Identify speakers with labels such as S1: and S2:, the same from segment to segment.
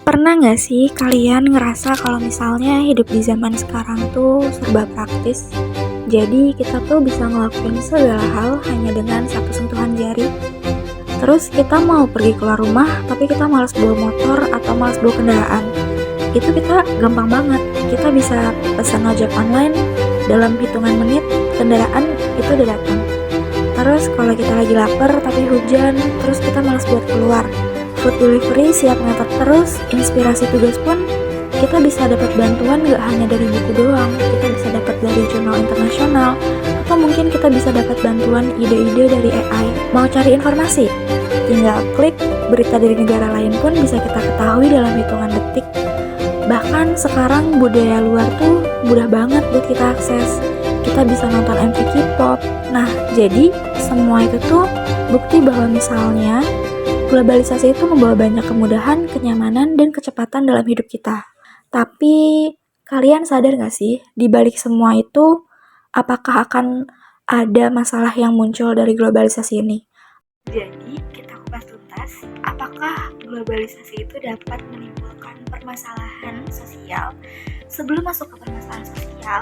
S1: Pernah nggak sih kalian ngerasa kalau misalnya hidup di zaman sekarang tuh serba praktis? Jadi kita tuh bisa ngelakuin segala hal hanya dengan satu sentuhan jari. Terus kita mau pergi keluar rumah, tapi kita malas bawa motor atau malas bawa kendaraan. Itu kita gampang banget. Kita bisa pesan ojek online dalam hitungan menit, kendaraan itu udah datang. Terus kalau kita lagi lapar tapi hujan, terus kita malas buat keluar. Food delivery siap ngantar terus, inspirasi tugas pun kita bisa dapat bantuan gak hanya dari buku doang, kita bisa dapat dari jurnal internasional, atau mungkin kita bisa dapat bantuan ide-ide dari AI. Mau cari informasi? Tinggal klik, berita dari negara lain pun bisa kita ketahui dalam hitungan detik. Bahkan sekarang budaya luar tuh mudah banget buat kita akses. Kita bisa nonton MV K-pop. Nah, jadi semua itu tuh bukti bahwa misalnya globalisasi itu membawa banyak kemudahan, kenyamanan, dan kecepatan dalam hidup kita. Tapi, kalian sadar gak sih, di balik semua itu, apakah akan ada masalah yang muncul dari globalisasi ini? Jadi, kita kupas tuntas, apakah globalisasi itu dapat menimbulkan permasalahan sosial? Sebelum masuk ke permasalahan sosial,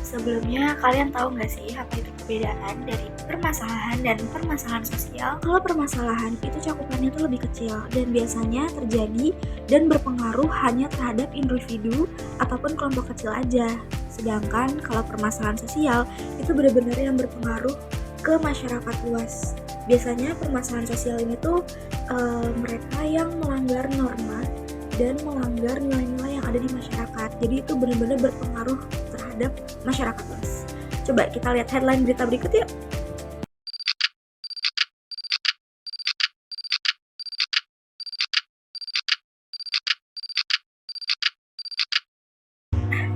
S1: sebelumnya kalian tahu nggak sih apa itu perbedaan dari permasalahan dan permasalahan sosial? Kalau permasalahan itu cakupannya itu lebih kecil dan biasanya terjadi dan berpengaruh hanya terhadap individu ataupun kelompok kecil aja. Sedangkan kalau permasalahan sosial itu benar-benar yang berpengaruh ke masyarakat luas. Biasanya permasalahan sosial ini tuh mereka yang melanggar norma dan melanggar nilai-nilai yang ada di masyarakat. Jadi itu benar-benar berpengaruh terhadap masyarakat luas. Coba kita lihat headline berita berikut yuk.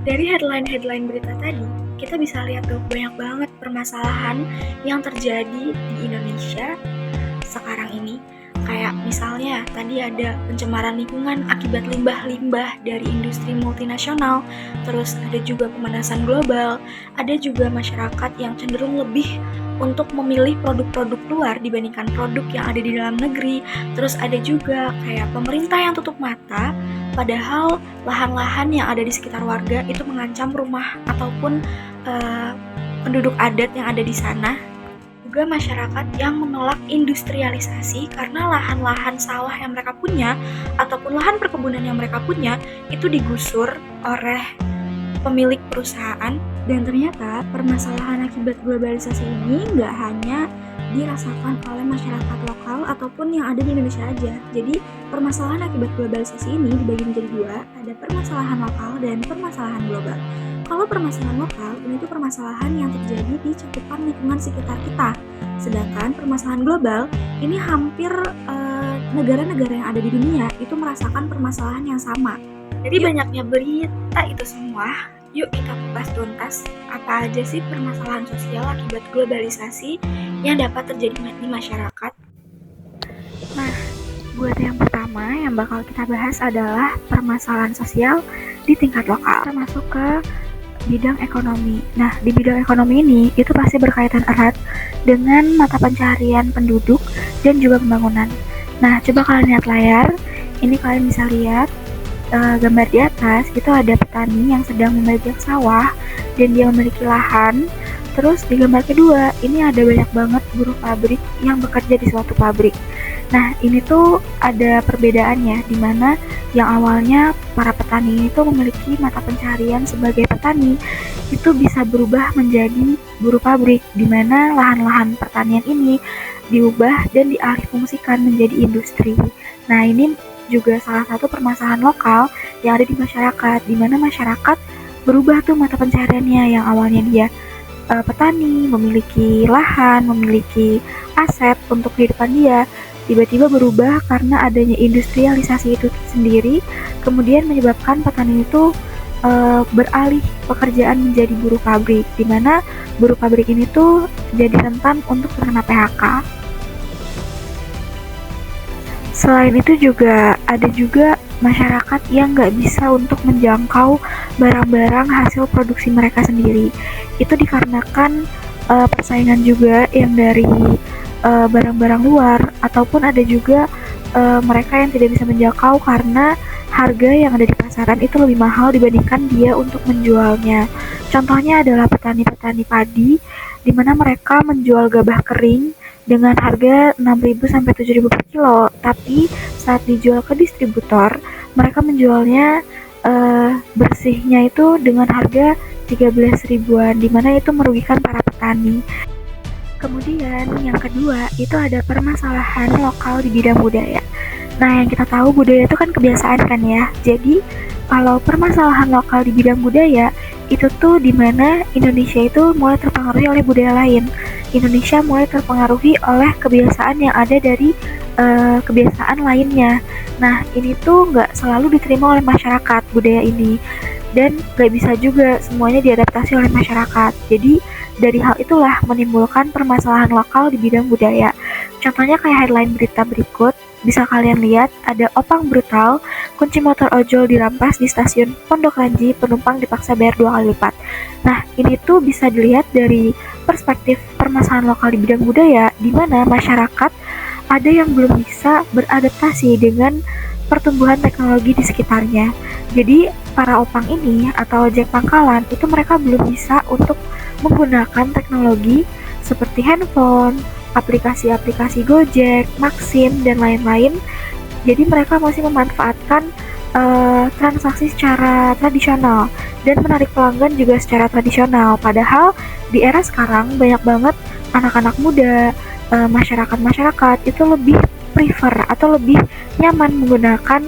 S1: Dari headline berita tadi, kita bisa lihat tuh banyak banget permasalahan yang terjadi di Indonesia sekarang ini. Kayak misalnya tadi ada pencemaran lingkungan akibat limbah-limbah dari industri multinasional, terus ada juga pemanasan global, ada juga masyarakat yang cenderung lebih untuk memilih produk-produk luar dibandingkan produk yang ada di dalam negeri, terus ada juga kayak pemerintah yang tutup mata, padahal lahan-lahan yang ada di sekitar warga itu mengancam rumah ataupun penduduk adat yang ada di sana. Juga masyarakat yang menolak industrialisasi karena lahan-lahan sawah yang mereka punya ataupun lahan perkebunan yang mereka punya itu digusur oleh pemilik perusahaan. Dan ternyata permasalahan akibat globalisasi ini nggak hanya dirasakan oleh masyarakat lokal ataupun yang ada di Indonesia aja. Jadi permasalahan akibat globalisasi ini dibagi menjadi dua, ada permasalahan lokal dan permasalahan global. Kalau permasalahan lokal, ini tuh permasalahan yang terjadi di cakupan lingkungan sekitar kita. Sedangkan permasalahan global, ini hampir negara-negara yang ada di dunia itu merasakan permasalahan yang sama. Jadi banyaknya berita itu semua, yuk kita kupas tuntas apa aja sih permasalahan sosial akibat globalisasi yang dapat terjadi di masyarakat. Nah, buat yang pertama yang bakal kita bahas adalah permasalahan sosial di tingkat lokal, termasuk ke bidang ekonomi. Nah, di bidang ekonomi ini itu pasti berkaitan erat dengan mata pencaharian penduduk dan juga pembangunan. Nah, coba kalian lihat layar. Ini kalian bisa lihat gambar di atas, itu ada petani yang sedang membajak sawah dan dia memiliki lahan. Terus di gambar kedua, ini ada banyak banget buruh pabrik yang bekerja di suatu pabrik. Nah, ini tuh ada perbedaannya, di mana yang awalnya para petani itu memiliki mata pencaharian sebagai petani, itu bisa berubah menjadi buruh pabrik, di mana lahan-lahan pertanian ini diubah dan dialihfungsikan menjadi industri. Nah, ini juga salah satu permasalahan lokal yang ada di masyarakat, di mana masyarakat berubah tuh mata pencahariannya, yang awalnya dia petani, memiliki lahan, memiliki aset untuk kehidupan dia, tiba-tiba berubah karena adanya industrialisasi itu sendiri, kemudian menyebabkan petani itu beralih pekerjaan menjadi buruh pabrik, di mana buruh pabrik ini tuh jadi rentan untuk terkena PHK. Selain itu juga ada juga masyarakat yang nggak bisa untuk menjangkau barang-barang hasil produksi mereka sendiri. Itu dikarenakan persaingan juga yang dari barang-barang luar, ataupun ada juga mereka yang tidak bisa menjangkau karena harga yang ada di pasaran itu lebih mahal dibandingkan dia untuk menjualnya. Contohnya adalah petani-petani padi, di mana mereka menjual gabah kering dengan harga 6.000 sampai 7.000 per kilo, tapi saat dijual ke distributor, mereka menjualnya bersihnya itu dengan harga 13 ribuan, di mana itu merugikan para petani. Kemudian yang kedua, itu ada permasalahan lokal di bidang budaya. Nah, yang kita tahu budaya itu kan kebiasaan kan ya. Jadi, kalau permasalahan lokal di bidang budaya, itu tuh dimana Indonesia itu mulai terpengaruhi oleh budaya lain. Indonesia mulai terpengaruhi oleh kebiasaan yang ada dari kebiasaan lainnya. Nah, ini tuh nggak selalu diterima oleh masyarakat budaya ini. Dan nggak bisa juga semuanya diadaptasi oleh masyarakat. Jadi, dari hal itulah menimbulkan permasalahan lokal di bidang budaya. Contohnya kayak headline berita berikut, bisa kalian lihat ada opang brutal, kunci motor ojol dirampas di stasiun Pondok Ranji, penumpang dipaksa bayar 2 kali lipat. Nah, ini tuh bisa dilihat dari perspektif permasalahan lokal di bidang budaya, di mana masyarakat ada yang belum bisa beradaptasi dengan pertumbuhan teknologi di sekitarnya. Jadi, para opang ini atau ojek pangkalan itu mereka belum bisa untuk menggunakan teknologi seperti handphone, aplikasi-aplikasi Gojek, Maxim, dan lain-lain. Jadi mereka masih memanfaatkan transaksi secara tradisional dan menarik pelanggan juga secara tradisional. Padahal di era sekarang banyak banget anak-anak muda, masyarakat-masyarakat itu lebih prefer atau lebih nyaman menggunakan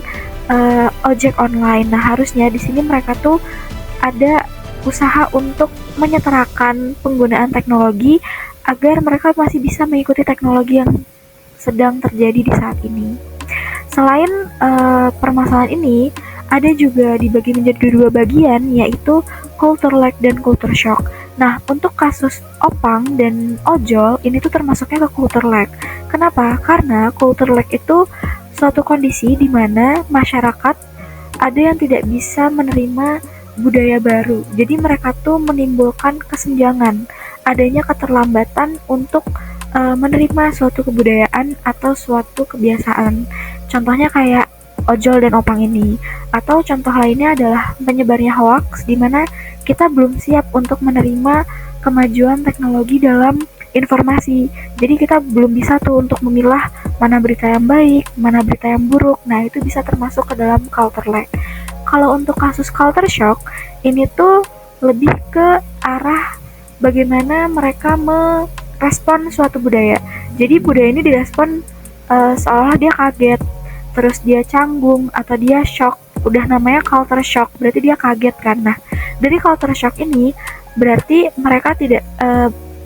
S1: ojek online. Nah, harusnya di sini mereka tuh ada usaha untuk menyetarakan penggunaan teknologi agar mereka masih bisa mengikuti teknologi yang sedang terjadi di saat ini. Selain permasalahan ini, ada juga dibagi menjadi dua bagian, yaitu culture lag dan culture shock. Nah, untuk kasus opang dan ojol, ini tuh termasuknya ke culture lag. Kenapa? Karena culture lag itu suatu kondisi di mana masyarakat ada yang tidak bisa menerima budaya baru. Jadi mereka tuh menimbulkan kesenjangan, adanya keterlambatan untuk menerima suatu kebudayaan atau suatu kebiasaan. Contohnya kayak ojol dan opang ini. Atau contoh lainnya adalah penyebarnya hoax, di mana kita belum siap untuk menerima kemajuan teknologi dalam informasi. Jadi kita belum bisa tuh untuk memilah mana berita yang baik, mana berita yang buruk. Nah, itu bisa termasuk ke dalam culture lag. Kalau untuk kasus culture shock, ini tuh lebih ke arah bagaimana mereka merespon suatu budaya. Jadi budaya ini direspon seolah dia kaget, terus dia canggung atau dia shock. Udah namanya culture shock, berarti dia kaget kan. Nah, dari culture shock ini berarti mereka tidak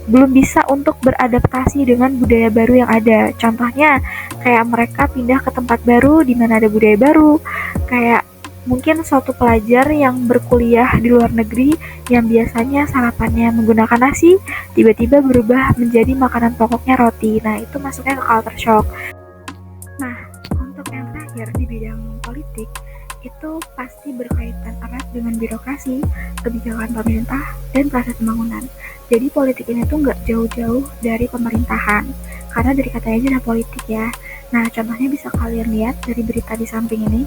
S1: belum bisa untuk beradaptasi dengan budaya baru yang ada. Contohnya kayak mereka pindah ke tempat baru di mana ada budaya baru, kayak mungkin suatu pelajar yang berkuliah di luar negeri yang biasanya sarapannya menggunakan nasi, tiba-tiba berubah menjadi makanan pokoknya roti. Nah, itu masuknya ke culture shock. Nah, untuk yang terakhir di bidang politik, itu pasti berkaitan erat dengan birokrasi, kebijakan pemerintah, dan proses pembangunan. Jadi politik ini tuh nggak jauh-jauh dari pemerintahan, karena dari katanya aja ada politik ya. Nah, contohnya bisa kalian lihat dari berita di samping ini,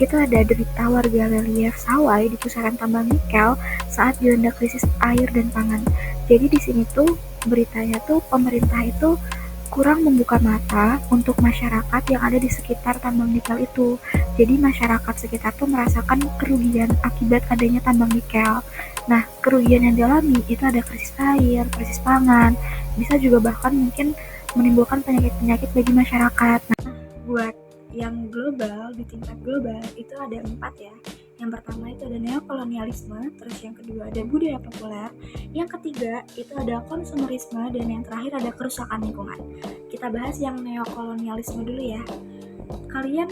S1: itu ada derita warga relief Sawai di pusaran tambang nikel saat dilanda krisis air dan pangan. Jadi di sini tuh beritanya tuh pemerintah itu kurang membuka mata untuk masyarakat yang ada di sekitar tambang nikel itu. Jadi masyarakat sekitar tuh merasakan kerugian akibat adanya tambang nikel. Nah, kerugian yang dialami itu ada krisis air, krisis pangan, bisa juga bahkan mungkin menimbulkan penyakit-penyakit bagi masyarakat. Nah, buat yang global, di tingkat global itu ada 4 ya. Yang pertama itu ada neokolonialisme, terus yang kedua ada budaya populer, yang ketiga itu ada konsumerisme, dan yang terakhir ada kerusakan lingkungan. Kita bahas yang neokolonialisme dulu ya. Kalian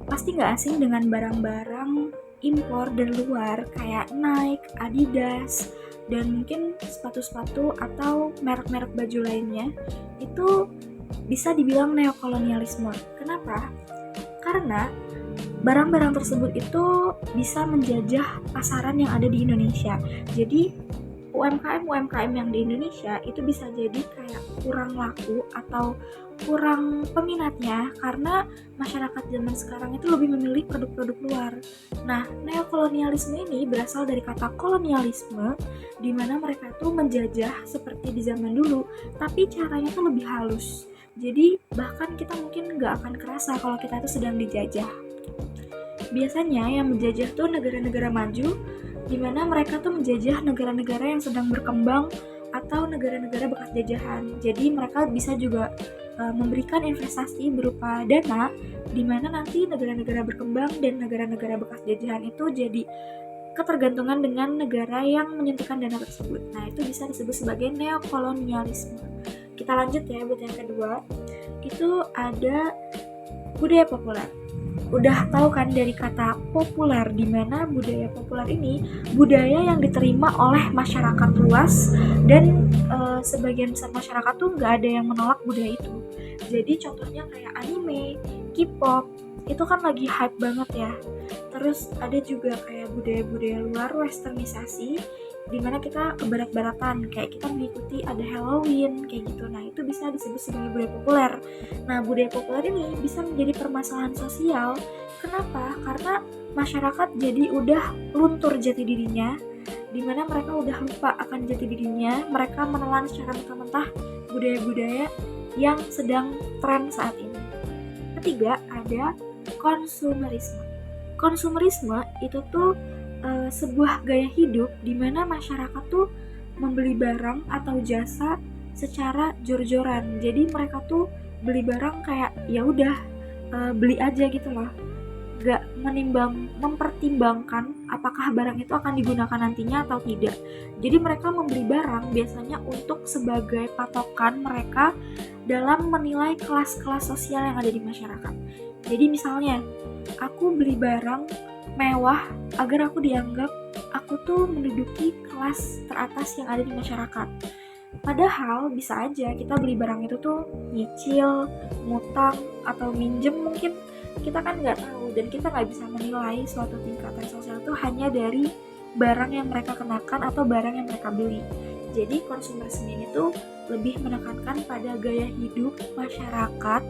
S1: pasti nggak asing dengan barang-barang impor dari luar kayak Nike, Adidas, dan mungkin sepatu-sepatu atau merek-merek baju lainnya. Itu bisa dibilang neokolonialisme. Kenapa? Karena barang-barang tersebut itu bisa menjajah pasaran yang ada di Indonesia. Jadi UMKM yang di Indonesia itu bisa jadi kayak kurang laku atau kurang peminatnya karena masyarakat zaman sekarang itu lebih memilih produk-produk luar. Nah, neokolonialisme ini berasal dari kata kolonialisme, di mana mereka tuh menjajah seperti di zaman dulu, tapi caranya tuh lebih halus. Jadi bahkan kita mungkin nggak akan kerasa kalau kita tuh sedang dijajah. Biasanya yang menjajah tuh negara-negara maju, di mana mereka tuh menjajah negara-negara yang sedang berkembang atau negara-negara bekas jajahan. Jadi mereka bisa juga memberikan investasi berupa dana, di mana nanti negara-negara berkembang dan negara-negara bekas jajahan itu jadi ketergantungan dengan negara yang menyuntikkan dana tersebut. Nah, itu bisa disebut sebagai neokolonialisme. Kita lanjut ya buat yang kedua. Itu ada budaya populer. Udah tahu kan dari kata populer, di mana budaya populer ini budaya yang diterima oleh masyarakat luas dan sebagian besar masyarakat tuh nggak ada yang menolak budaya itu. Jadi contohnya kayak anime, K-pop, itu kan lagi hype banget ya. Terus ada juga kayak budaya-budaya luar, westernisasi, dimana kita ke barat-baratan, kayak kita mengikuti ada Halloween kayak gitu. Nah, itu bisa disebut sebagai budaya populer. Nah, budaya populer ini bisa menjadi permasalahan sosial. Kenapa? Karena masyarakat jadi udah luntur jati dirinya, dimana mereka udah lupa akan jati dirinya. Mereka menelan secara mentah-mentah budaya-budaya yang sedang tren saat ini. Ketiga, ada konsumerisme. Konsumerisme itu tuh sebuah gaya hidup di mana masyarakat tuh membeli barang atau jasa secara jor-joran. Jadi mereka tuh beli barang kayak ya udah beli aja gitu loh. Gak mempertimbangkan apakah barang itu akan digunakan nantinya atau tidak. Jadi mereka membeli barang biasanya untuk sebagai patokan mereka dalam menilai kelas-kelas sosial yang ada di masyarakat. Jadi misalnya aku beli barang mewah agar aku dianggap aku tuh menduduki kelas teratas yang ada di masyarakat. Padahal bisa aja kita beli barang itu tuh nyicil, ngutang, atau minjem mungkin. Kita kan nggak tahu dan kita nggak bisa menilai suatu tingkatan sosial itu hanya dari barang yang mereka kenakan atau barang yang mereka beli. Jadi konsumerisme ini tuh lebih menekankan pada gaya hidup masyarakat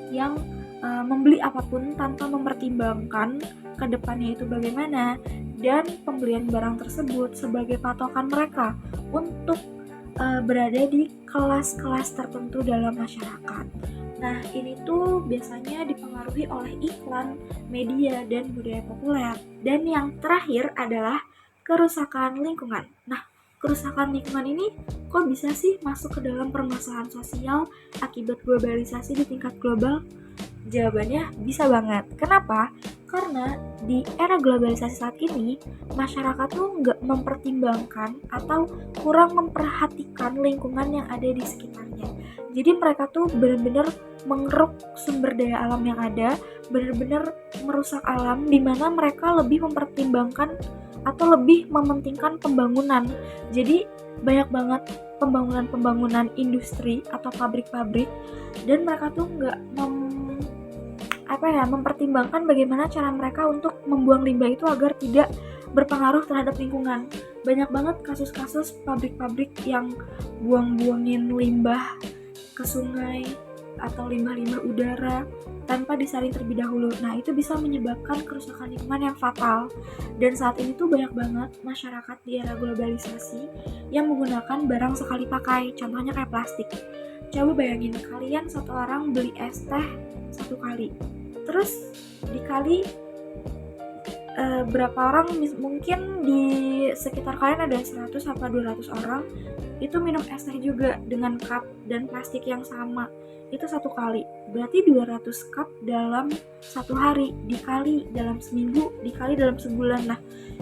S1: yang membeli apapun tanpa mempertimbangkan ke depannya itu bagaimana, dan pembelian barang tersebut sebagai patokan mereka untuk berada di kelas-kelas tertentu dalam masyarakat. Nah, ini tuh biasanya dipengaruhi oleh iklan, media, dan budaya populer. Dan yang terakhir adalah kerusakan lingkungan. Nah, kerusakan lingkungan ini kok bisa sih masuk ke dalam permasalahan sosial akibat globalisasi di tingkat global? Jawabannya bisa banget. Kenapa? Karena di era globalisasi saat ini, masyarakat tuh nggak mempertimbangkan atau kurang memperhatikan lingkungan yang ada di sekitarnya. Jadi mereka tuh benar-benar mengeruk sumber daya alam yang ada, benar-benar merusak alam, di mana mereka lebih mempertimbangkan atau lebih mementingkan pembangunan. Jadi banyak banget pembangunan industri atau pabrik-pabrik, dan mereka tuh nggak mempertimbangkan bagaimana cara mereka untuk membuang limbah itu agar tidak berpengaruh terhadap lingkungan. Banyak banget kasus-kasus pabrik-pabrik yang buang-buangin limbah ke sungai atau limbah-limbah udara tanpa disaring terlebih dahulu. Nah, itu bisa menyebabkan kerusakan lingkungan yang fatal. Dan saat ini tuh banyak banget masyarakat di era globalisasi yang menggunakan barang sekali pakai, contohnya kayak plastik. Coba bayangin, kalian satu orang beli es teh satu kali, terus dikali berapa orang, mungkin di sekitar kalian ada 100 atau 200 orang itu minum es teh juga dengan cup dan plastik yang sama, itu satu kali, berarti 200 cup dalam satu hari, dikali dalam seminggu, dikali dalam sebulan. Nah,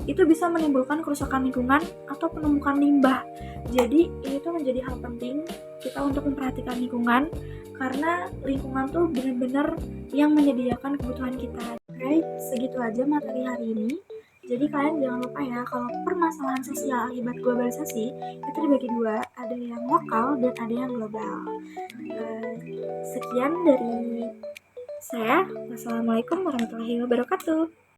S1: itu bisa menimbulkan kerusakan lingkungan atau penumpukan limbah. Jadi ini tuh menjadi hal penting kita untuk memperhatikan lingkungan, karena lingkungan tuh benar-benar yang menyediakan kebutuhan kita. Oke, segitu aja materi hari ini. Jadi kalian jangan lupa ya, kalau permasalahan sosial akibat globalisasi itu dibagi dua, ada yang lokal dan ada yang global. Sekian dari saya. Wassalamualaikum warahmatullahi wabarakatuh.